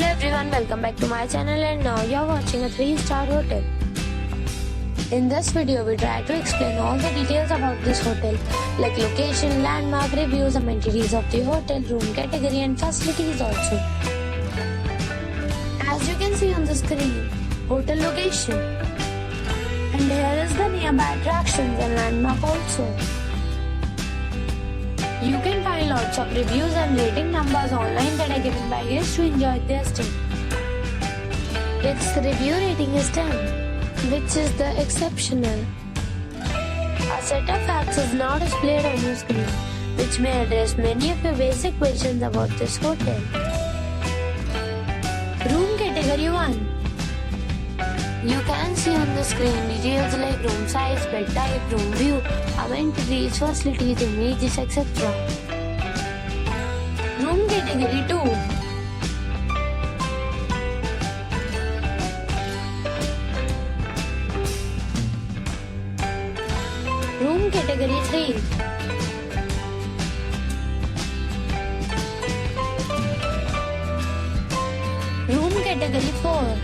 Hello everyone, welcome back to my channel and now you are watching a 3-star hotel. In this video, we try to explain all the details about this hotel like location, landmark, reviews, amenities of the hotel, room category and facilities also. As you can see on the screen, hotel location. And here is the nearby attractions and landmark also. You can find lots of reviews and rating numbers online that are given by guests to enjoy their stay. Its review rating is 10, which is the exceptional. A set of facts is now displayed on your screen, which may address many of your basic questions about this hotel. Room category 1. You can see on the screen details like room size, bed type, room view, amenities, facilities, images, etc. Room category 2. Room category 3. Room category 4.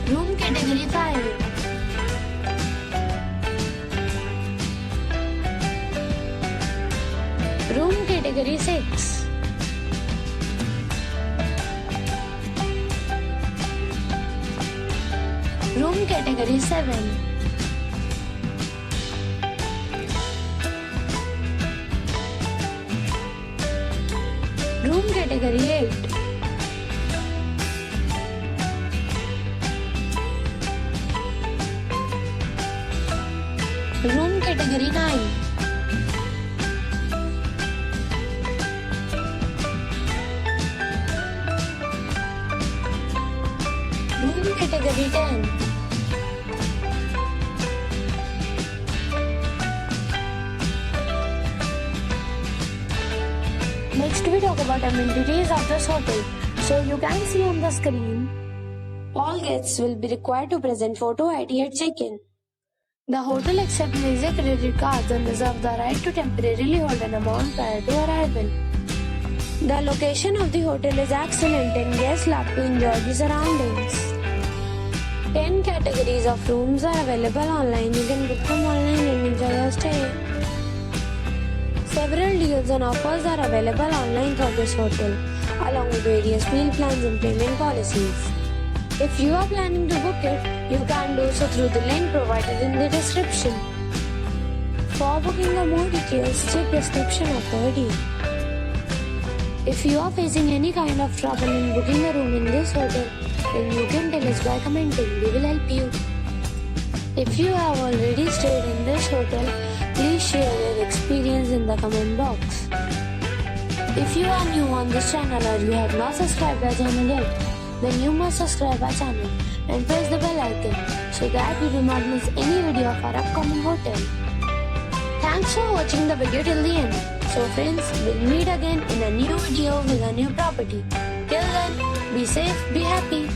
Room category 5. Room category 6. Room category 7. Room category 8. Room category 9. Room category 10. Next we talk about amenities of this hotel. So you can see on the screen, all guests will be required to present photo ID at check-in. The hotel accepts major credit cards and reserves the right to temporarily hold an amount prior to arrival. The location of the hotel is excellent and guests love to enjoy the surroundings. 10 categories of rooms are available online. You can book them online and enjoy your stay. Several deals and offers are available online for this hotel, along with various meal plans and payment policies. If you are planning to book it, you can do so through the link provided in the description. For booking or more details, check description of the video. If you are facing any kind of trouble in booking a room in this hotel, then you can tell us by commenting. We will help you. If you have already stayed in this hotel, please share your experience in the comment box. If you are new on this channel or you have not subscribed our channel yet, then you must subscribe our channel and press the bell icon so that you do not miss any video of our upcoming hotel. Thanks for watching the video till the end. So friends, we'll meet again in a new video with a new property. Till then, be safe, be happy.